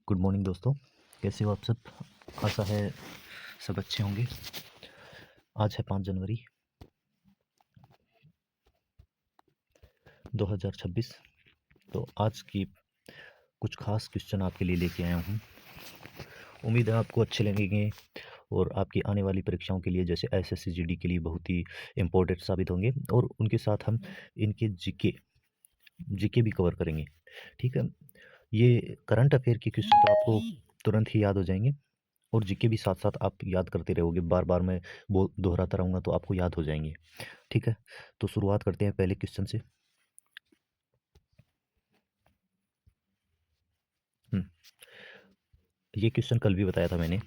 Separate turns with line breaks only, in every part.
Good morning दोस्तों, कैसे हो आप सब। आशा है सब अच्छे होंगे। आज है 5 जनवरी 2026। तो आज की कुछ खास क्वेश्चन आपके लिए लेके आया हूँ। उम्मीद है आपको अच्छे लगेंगे और आपकी आने वाली परीक्षाओं के लिए जैसे एसएससी जीडी के लिए बहुत ही इम्पोर्टेंट साबित होंगे। और उनके साथ हम इनके जीके भी कवर करेंगे। ठीक है, ये करंट अफेयर के क्वेश्चन तो आपको तुरंत ही याद हो जाएंगे और जीके भी साथ साथ आप याद करते रहोगे। बार बार मैं दोहराता रहूँगा तो आपको याद हो जाएंगे। ठीक है, तो शुरुआत करते हैं पहले क्वेश्चन से। ये क्वेश्चन कल भी बताया था मैंने।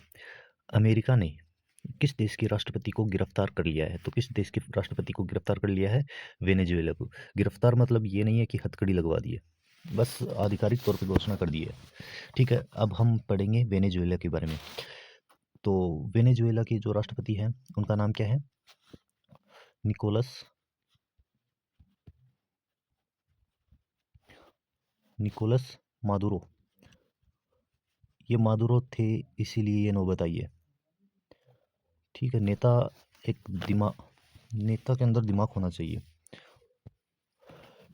अमेरिका ने किस देश के राष्ट्रपति को गिरफ्तार कर लिया है? तो किस देश के राष्ट्रपति को गिरफ्तार कर लिया है? वेनेजुएला को। गिरफ्तार मतलब ये नहीं है कि हथकड़ी लगवा दी है, बस आधिकारिक तौर पे घोषणा कर दी है। ठीक है, अब हम पढ़ेंगे वेनेजुएला के बारे में। तो वेनेजुएला के जो राष्ट्रपति हैं उनका नाम क्या है? Nicolas Nicolas Maduro. ये मादुरो थे, इसीलिए ये नौबत आई है। ठीक है, एक दिमाग नेता के अंदर दिमाग होना चाहिए।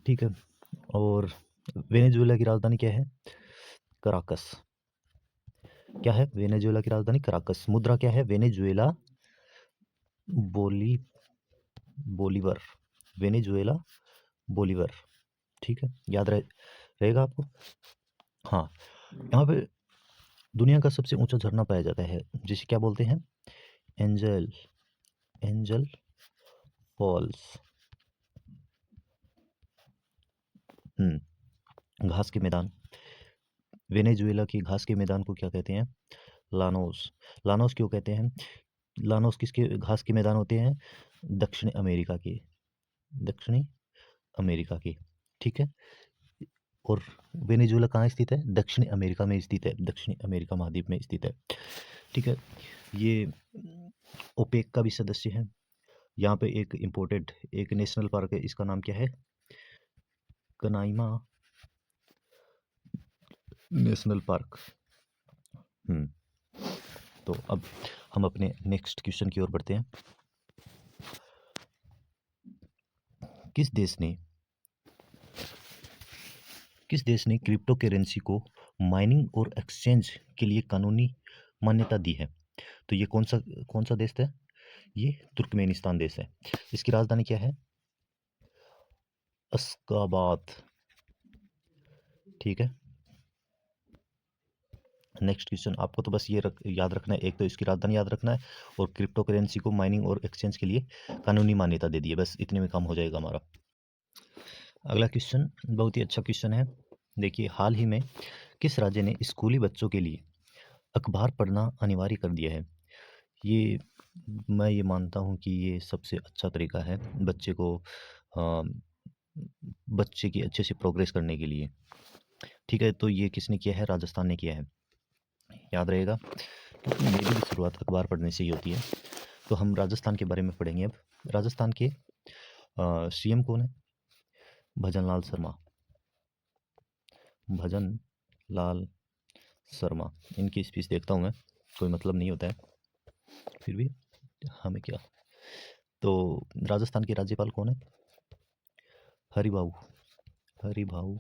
ठीक है, और वेनेजुएला की राजधानी क्या है? कराकस। क्या है वेनेजुएला की राजधानी? कराकस। मुद्रा क्या है? वेनेजुएला बोली बोलीवर। Venezuela Bolivar. ठीक है, रहेगा आपको। हाँ, यहाँ पे दुनिया का सबसे ऊंचा झरना पाया जाता है जिसे क्या बोलते हैं? Angel Angel Falls. घास के मैदान। वेनेजुएला की घास के मैदान को क्या कहते हैं? लानोस। लानोस क्यों कहते हैं? लानोस किसके घास के मैदान होते हैं? दक्षिण अमेरिका के। दक्षिणी अमेरिका के। ठीक है, और वेनेजुएला कहाँ स्थित है? दक्षिणी अमेरिका में स्थित है, दक्षिणी अमेरिका महाद्वीप में स्थित है। ठीक है, ये ओपेक का भी सदस्य है। यहाँ पे एक इम्पोर्टेंट एक नेशनल पार्क है, इसका नाम क्या है? कनाइमा नेशनल पार्क। तो अब हम अपने नेक्स्ट क्वेश्चन की ओर बढ़ते हैं। किस देश ने क्रिप्टो करेंसी को माइनिंग और एक्सचेंज के लिए कानूनी मान्यता दी है? तो ये कौन सा देश है? ये तुर्कमेनिस्तान देश है। इसकी राजधानी क्या है? अश्गाबाद। ठीक है, नेक्स्ट क्वेश्चन आपको तो बस ये याद रखना है, एक तो इसकी राजधानी याद रखना है और क्रिप्टो करेंसी को माइनिंग और एक्सचेंज के लिए कानूनी मान्यता दे दी है। बस इतने में काम हो जाएगा हमारा। अगला क्वेश्चन बहुत ही अच्छा क्वेश्चन है। देखिए, हाल ही में किस राज्य ने स्कूली बच्चों के लिए अखबार पढ़ना अनिवार्य कर दिया है? ये मैं ये मानता हूँ कि ये सबसे अच्छा तरीका है बच्चे की अच्छे से प्रोग्रेस करने के लिए। ठीक है, तो ये किसने किया है? राजस्थान ने किया है। याद रहेगा, क्योंकि मेरी भी शुरुआत अखबार पढ़ने से ही होती है। तो हम राजस्थान के बारे में पढ़ेंगे अब। राजस्थान के सीएम कौन है? भजन लाल शर्मा। भजन लाल शर्मा। इनकी स्पीच देखता हूँ मैं, कोई मतलब नहीं होता है, फिर भी हमें क्या। तो राजस्थान के राज्यपाल कौन है? हरिभाऊ हरिभाऊ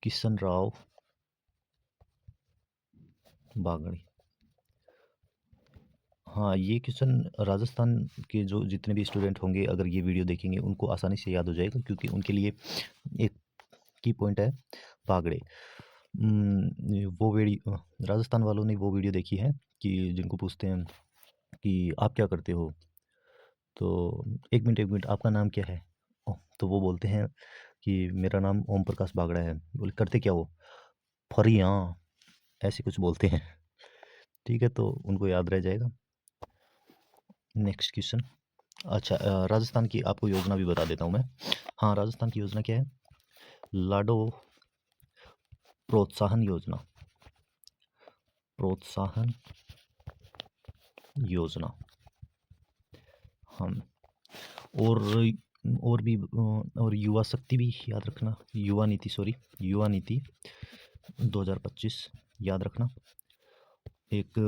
किशन राव बागड़ी। हाँ, ये क्वेश्चन राजस्थान के जो जितने भी स्टूडेंट होंगे अगर ये वीडियो देखेंगे उनको आसानी से याद हो जाएगा, क्योंकि उनके लिए एक की पॉइंट है बागड़े। वो वीडियो राजस्थान वालों ने वो वीडियो देखी है कि जिनको पूछते हैं कि आप क्या करते हो, तो एक मिनट आपका नाम क्या है? तो वो बोलते हैं कि मेरा नाम ओम प्रकाश बागड़ा है। बोले करते क्या हो? फरी, हाँ, ऐसे कुछ बोलते हैं। ठीक है, तो उनको याद रह जाएगा। Next question. अच्छा, राजस्थान की आपको योजना भी बता देता हूँ मैं। हाँ, राजस्थान की योजना क्या है? लाडो प्रोत्साहन योजना। प्रोत्साहन योजना। हम और और भी और युवा शक्ति भी याद रखना, युवा नीति, सॉरी, युवा नीति 2025 याद रखना। एक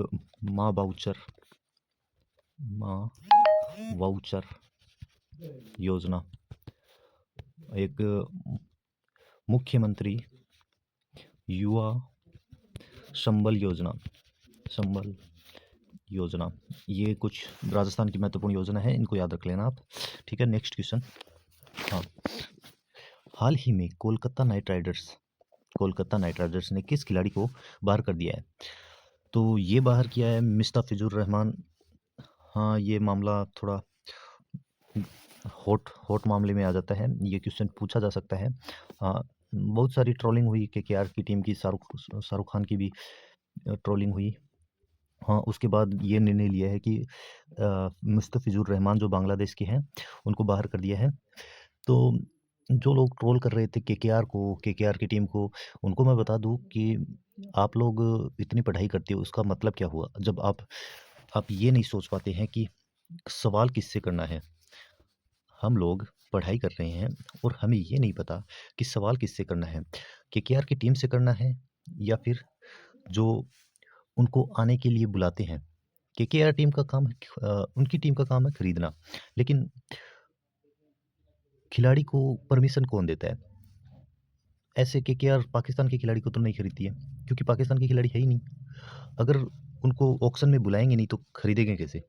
माँ वाउचर, माँ वाउचर योजना, एक मुख्यमंत्री युवा संबल योजना, संबल योजना। ये कुछ राजस्थान की महत्वपूर्ण योजना है, इनको याद रख लेना आप। ठीक है, नेक्स्ट क्वेश्चन। हाँ, हाल ही में कोलकाता नाइट राइडर्स ने किस खिलाड़ी को बाहर कर दिया है? तो ये बाहर किया है मुस्तफिजुर रहमान। हाँ, ये मामला थोड़ा हॉट मामले में आ जाता है, ये क्वेश्चन पूछा जा सकता है। बहुत सारी ट्रोलिंग हुई केकेआर की टीम की, शाहरुख खान की भी ट्रोलिंग हुई। हाँ, उसके बाद ये निर्णय लिया है कि मुस्तफिजुर रहमान जो बांग्लादेश के हैं, उनको बाहर कर दिया है। तो जो लोग ट्रोल कर रहे थे केकेआर की टीम को, उनको मैं बता दूं कि आप लोग इतनी पढ़ाई करते हो, उसका मतलब क्या हुआ जब आप ये नहीं सोच पाते हैं कि सवाल किससे करना है। हम लोग पढ़ाई कर रहे हैं और हमें ये नहीं पता कि सवाल किससे करना है, केकेआर की टीम से करना है या फिर जो उनको आने के लिए बुलाते हैं। केकेआर टीम का काम है, उनकी टीम का काम है खरीदना, लेकिन खिलाड़ी को परमिशन कौन देता है? ऐसे केकेआर पाकिस्तान के खिलाड़ी को तो नहीं खरीदती है, क्योंकि पाकिस्तान के खिलाड़ी है ही नहीं। अगर उनको ऑक्शन में बुलाएंगे नहीं तो खरीदेंगे कैसे?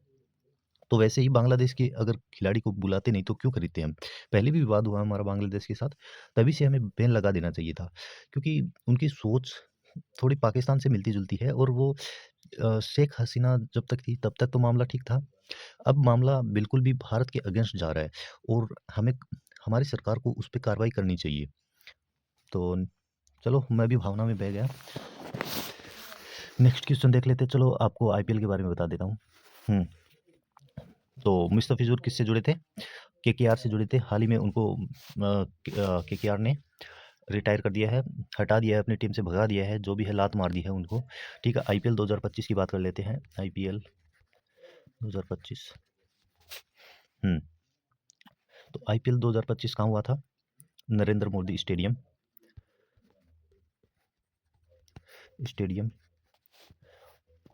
तो वैसे ही बांग्लादेश के अगर खिलाड़ी को बुलाते नहीं तो क्यों खरीदते हम? पहले भी विवाद हुआ हमारा बांग्लादेश के साथ, तभी से हमें बैन लगा देना चाहिए था, क्योंकि उनकी सोच थोड़ी पाकिस्तान से मिलती-जुलती है और वो शेख हसीना जब तक थी तब तक तो मामला ठीक था। अब मामला बिल्कुल भी भारत के अगेंस्ट जा रहा है और हमें हमारी सरकार को उस पे कार्रवाई करनी चाहिए। तो चलो, मैं भी भावना में बह गया। नेक्स्ट क्वेश्चन देख लेते हैं। चलो, आपको आईपीएल के बारे में बता देता हूँ। तो मुस्तफिजुर किससे जुड़े थे? केकेआर से जुड़े थे। हाल ही में उनको केकेआर ने रिटायर कर दिया है, हटा दिया है, अपनी टीम से भगा दिया है, जो भी है लात मार दी है उनको। ठीक है, आईपीएल 2025 की बात कर लेते हैं। आईपीएल 2025। तो आईपीएल 2025 कहाँ हुआ था? नरेंद्र मोदी स्टेडियम।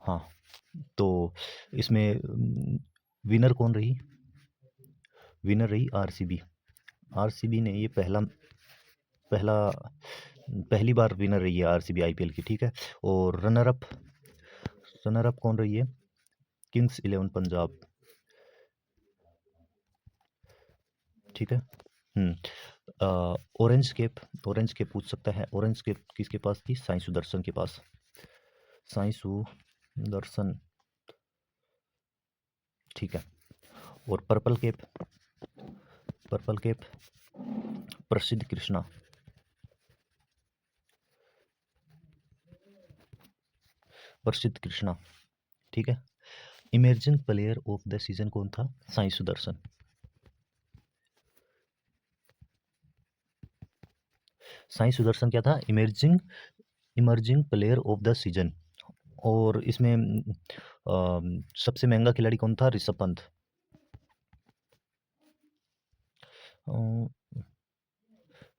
हाँ, तो इसमें विनर कौन रही? विनर रही आरसीबी। आरसीबी ने ये पहली बार विनर रही है आरसीबी आईपीएल की। ठीक है, और रनर अप कौन रही है? किंग्स 11 पंजाब। ठीक है। ऑरेंज कैप पूछ सकता है। ऑरेंज कैप किसके पास थी? साई सुदर्शन के पास। साई सुदर्शन। ठीक है, और पर्पल कैप प्रसिद्ध कृष्णा। ठीक है, emerging player of the season कौन था? साई सुदर्शन। साई सुदर्शन क्या था? Emerging player of the season. और इसमें सबसे महंगा खिलाड़ी कौन था? ऋषभ पंत।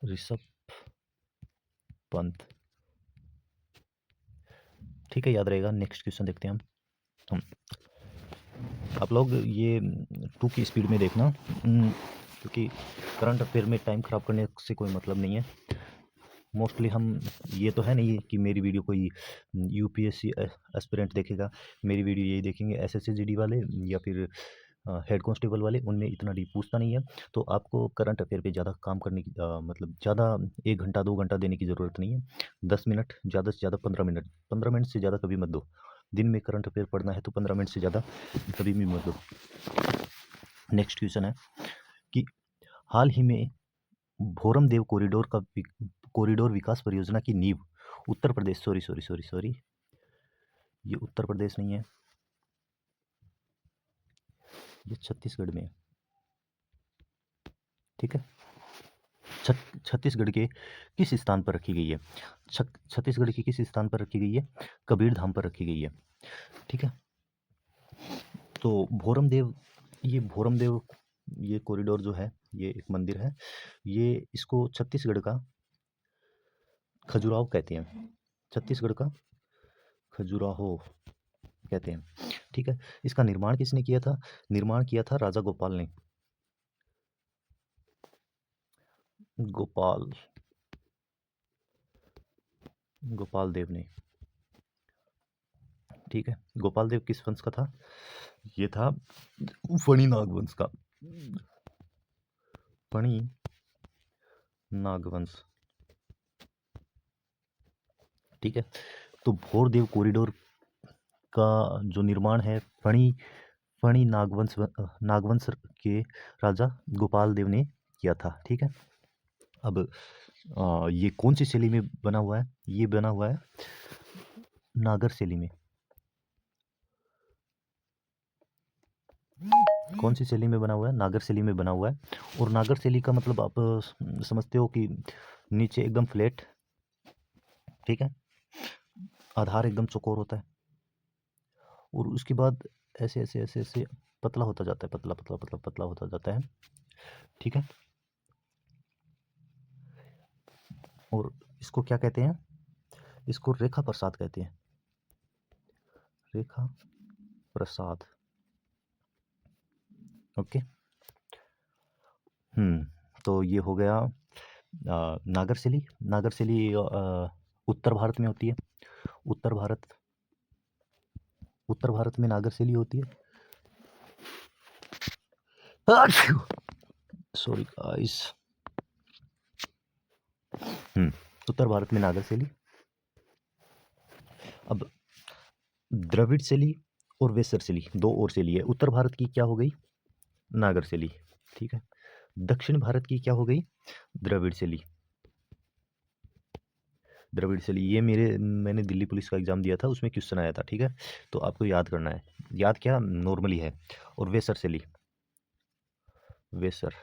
ऋषभ पंत। ठीक है, याद रहेगा। नेक्स्ट क्वेश्चन देखते हैं हम। आप लोग ये 2 की स्पीड में देखना, क्योंकि करंट अफेयर में टाइम ख़राब करने से कोई मतलब नहीं है। मोस्टली हम ये तो है नहीं कि मेरी वीडियो कोई यूपीएससी एस्पिरेंट देखेगा। मेरी वीडियो यही देखेंगे एसएससी जीडी वाले या फिर हेड कांस्टेबल वाले, उनमें इतना डीप पूछता नहीं है। तो आपको करंट अफेयर पे ज़्यादा काम करने की मतलब ज़्यादा 1 घंटा 2 घंटा देने की ज़रूरत नहीं है। 10 मिनट, ज़्यादा से ज़्यादा 15 मिनट से ज़्यादा कभी मत दो। दिन में करंट अफेयर पढ़ना है तो 15 मिनट से ज़्यादा कभी भी मत दो। नेक्स्ट क्वेश्चन है कि हाल ही में भोरम देव कॉरिडोर विकास परियोजना की नींव उत्तर प्रदेश, सॉरी, ये उत्तर प्रदेश नहीं है, ये छत्तीसगढ़ में है। ठीक है, छत्तीसगढ़ के किस स्थान पर रखी गई है? छत्तीसगढ़ के किस स्थान पर रखी गई है? कबीर धाम पर रखी गई है। ठीक है, तो भोरम देव ये कॉरिडोर जो है, ये एक मंदिर है। ये इसको छत्तीसगढ़ का खजुराहो कहते हैं। छत्तीसगढ़ का खजुराहो कहते हैं, ठीक है। इसका निर्माण किसने किया था? निर्माण किया था राजा गोपाल ने। गोपाल गोपाल देव ने, ठीक है। गोपाल देव किस वंश का था? ये था फणी नागवंश का। फणी नागवंश, ठीक है। तो भोरदेव कॉरिडोर का जो निर्माण है फणी नागवंश के राजा गोपाल देव ने किया था, ठीक है। अब ये कौन सी शैली में बना हुआ है? ये बना हुआ है नागर शैली में। कौन सी शैली में बना हुआ है? नागर शैली में बना हुआ है। और नागर शैली का मतलब आप समझते हो कि नीचे एकदम फ्लैट, ठीक है, आधार एकदम चौकोर होता है, और उसके बाद ऐसे ऐसे ऐसे ऐसे पतला होता जाता है, पतला पतला पतला पतला होता जाता है, ठीक है। और इसको क्या कहते हैं? इसको रेखा प्रसाद कहते हैं। रेखा प्रसाद, ओके। तो ये हो गया नागरशिली। नागरशिली उत्तर भारत में होती है। उत्तर भारत में नागरशिली होती है। Sorry guys. उत्तर भारत में नागरशिली। अब द्रविड़ शैली और वेसर शैली, दो और शैली है। उत्तर भारत की क्या हो गई? नागर शैली, ठीक है। दक्षिण भारत की क्या हो गई? द्रविड़ शैली। द्रविड़ शैली, ये मैंने दिल्ली पुलिस का एग्जाम दिया था, उसमें क्वेश्चन आया था, ठीक है। तो आपको याद करना है, याद क्या नॉर्मली है। और वेसर शैली, वेसर,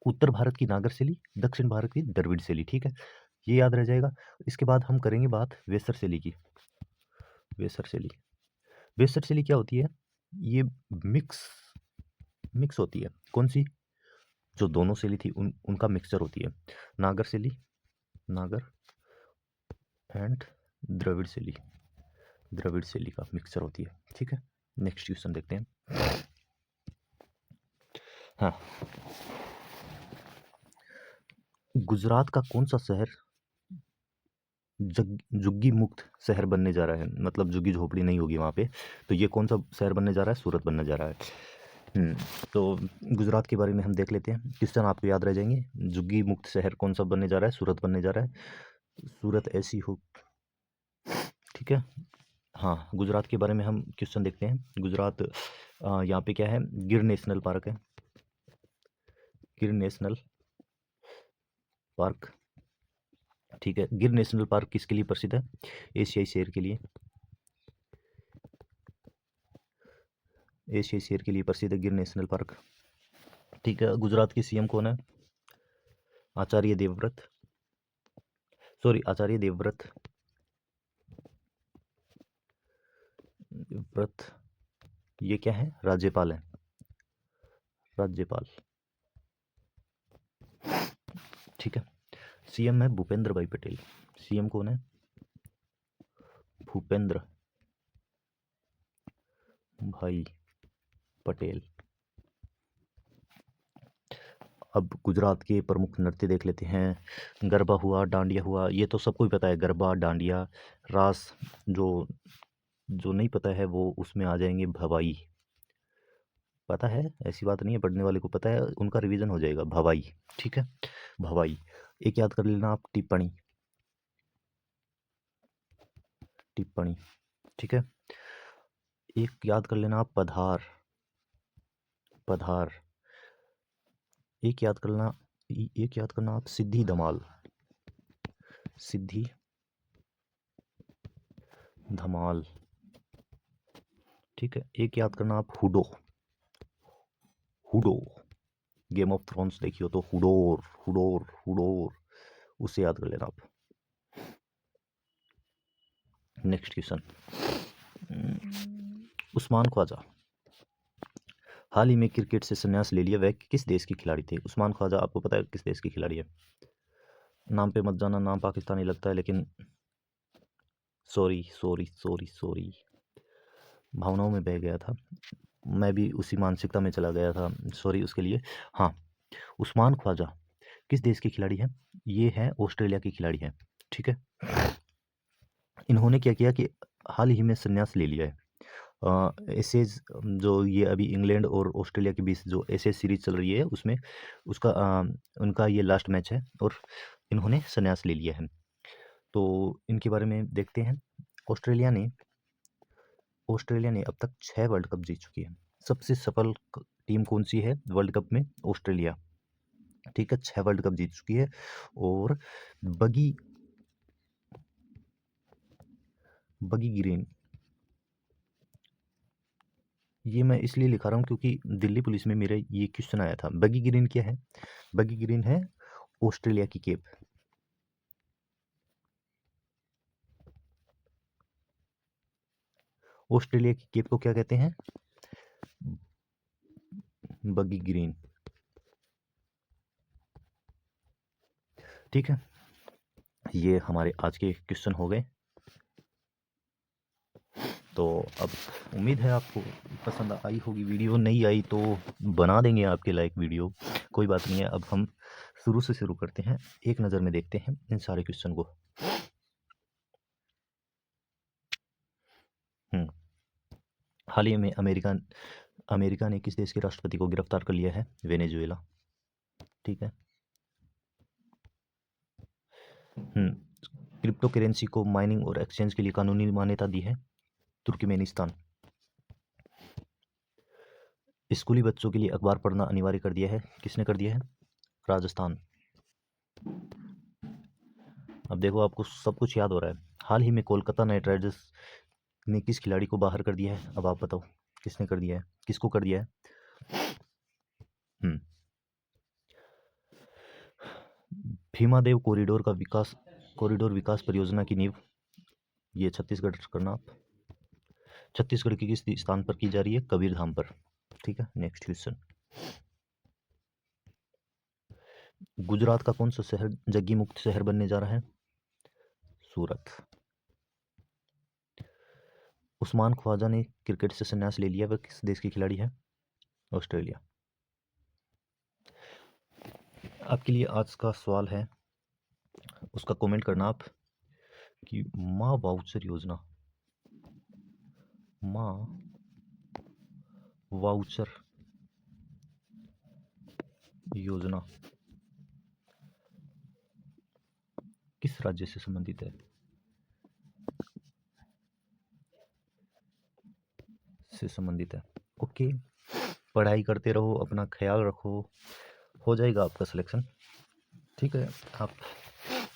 उत्तर भारत की नागर शैली, दक्षिण भारत की द्रविड़ शैली, ठीक है। ये याद रह जाएगा। इसके बाद हम करेंगे बात वेसर शैली की। वेसर शैली, वेसर शैली क्या होती है? ये मिक्स होती है। कौन सी? जो दोनों शैली थी उनका मिक्सचर होती है। नागर शैली, नागर एंड द्रविड़ शैली, द्रविड़ शैली का मिक्सचर होती है, ठीक है। नेक्स्ट क्वेश्चन देखते हैं। हाँ, गुजरात का कौन सा शहर झुग्गी मुक्त शहर बनने जा रहा है? मतलब झुग्गी झोपड़ी नहीं होगी वहाँ पे। तो ये कौन सा शहर बनने जा रहा है? सूरत बनने जा रहा है। तो गुजरात के बारे में हम देख लेते हैं, क्वेश्चन आपको याद रह जाएंगे। झुग्गी मुक्त शहर कौन सा बनने जा रहा है? सूरत बनने जा रहा है। सूरत ऐसी हो, ठीक है। हाँ, गुजरात के बारे में हम क्वेश्चन देखते हैं। गुजरात यहाँ पे क्या है? गिर नेशनल पार्क है। गिर नेशनल पार्क, ठीक है। गिर नेशनल पार्क किसके लिए प्रसिद्ध है? एशियाई शेर के लिए। एशियाई शेर के लिए प्रसिद्ध है गिर नेशनल पार्क, ठीक है। गुजरात की सीएम कौन है? आचार्य देवव्रत, सॉरी आचार्य देवव्रत। व्रत, ये क्या है? राज्यपाल है, राज्यपाल, ठीक है। सीएम है भूपेंद्र भाई पटेल। सीएम कौन है? भूपेंद्र भाई पटेल। अब गुजरात के प्रमुख नृत्य देख लेते हैं। गरबा हुआ, डांडिया हुआ, ये तो सबको ही पता है। गरबा, डांडिया, रास। जो जो नहीं पता है वो उसमें आ जाएंगे भवाई। पता है, ऐसी बात नहीं है, पढ़ने वाले को पता है, उनका रिवीजन हो जाएगा। भवाई, ठीक है, भवाई। एक याद कर लेना आप, टिप्पणी, टिप्पणी, ठीक है। एक याद कर लेना आप, पधार, पधार। एक याद करना, एक याद करना आप, सिद्धि धमाल, सिद्धि धमाल, ठीक है। एक याद करना आप, हुडो, हुडो। गेम ऑफ थ्रोन्स देखी हो तो हुडोर, हुडोर, हुडोर, उसे याद कर लेना आप। Next question, Usman Khawaja. हाल ही में क्रिकेट से संन्यास ले लिया, वह किस देश के खिलाड़ी थे? उस्मान ख्वाजा आपको पता है किस देश के खिलाड़ी है? नाम पे मत जाना, नाम पाकिस्तानी लगता है लेकिन सॉरी सॉरी सॉरी सॉरी, भावनाओं में बह गया था, मैं भी उसी मानसिकता में चला गया था, सॉरी उसके लिए। हाँ, उस्मान ख्वाजा किस देश के खिलाड़ी हैं? ये है ऑस्ट्रेलिया के खिलाड़ी हैं, ठीक है। इन्होंने क्या किया कि हाल ही में संन्यास ले लिया है। एशेज जो ये अभी इंग्लैंड और ऑस्ट्रेलिया के बीच जो एशेज सीरीज चल रही है उसमें उसका उनका ये लास्ट मैच है और इन्होंने संन्यास ले लिया है। तो इनके बारे में देखते हैं। ऑस्ट्रेलिया ने अब तक 6 वर्ल्ड कप जीत चुकी है। सबसे सफल टीम कौन सी है वर्ल्ड कप में? ऑस्ट्रेलिया, ठीक है, 6 वर्ल्ड कप जीत चुकी है। और बगी बगी ग्रीन, ये मैं इसलिए लिखा रहा हूँ क्योंकि दिल्ली पुलिस में मेरा ये क्वेश्चन आया था। बगी ग्रीन क्या है? बगी ग्रीन है ऑस्ट्रेलिया की केप। ऑस्ट्रेलिया की केप को क्या कहते हैं? बगी ग्रीन, ठीक है। ये हमारे आज के क्वेश्चन हो गए। तो अब उम्मीद है आपको पसंद आई होगी वीडियो, नहीं आई तो बना देंगे आपके लायक वीडियो, कोई बात नहीं है। अब हम शुरू से शुरू करते हैं, एक नज़र में देखते हैं इन सारे क्वेश्चन को। हाल ही में अमेरिका ने किस देश के राष्ट्रपति को गिरफ्तार कर लिया है? वेनेजुएला, ठीक है। क्रिप्टो करेंसी को माइनिंग और एक्सचेंज के लिए कानूनी मान्यता दी है? तुर्कमेनिस्तान। स्कूली बच्चों के लिए अखबार पढ़ना अनिवार्य कर दिया है, किसने कर दिया है? राजस्थान। अब देखो आपको सब कुछ याद हो रहा है। हाल ही में कोलकाता नाइट राइडर्स ने किस खिलाड़ी को बाहर कर दिया है? अब आप बताओ किसने कर दिया है, किसको कर दिया है? हम्म भीमादेव कॉरिडोर विकास परियोजना की नींव, ये छत्तीसगढ़ करना आप। छत्तीसगढ़ के किस स्थान पर की जा रही है? कबीरधाम पर, ठीक है। Next question. गुजरात का कौन सा शहर जग्गी मुक्त शहर बनने जा रहा है? सूरत। उस्मान ख्वाजा ने क्रिकेट से संन्यास ले लिया, वह किस देश की खिलाड़ी है? ऑस्ट्रेलिया। आपके लिए आज का सवाल है, उसका कमेंट करना आप कि माँ वाउचर योजना किस राज्य से संबंधित है? ओके, पढ़ाई करते रहो, अपना ख्याल रखो, हो जाएगा आपका सिलेक्शन, ठीक है। आप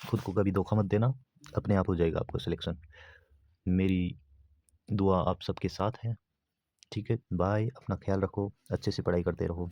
खुद को कभी धोखा मत देना, अपने आप हो जाएगा आपका सिलेक्शन। मेरी दुआ आप सबके साथ है, ठीक है। बाय, अपना ख्याल रखो, अच्छे से पढ़ाई करते रहो।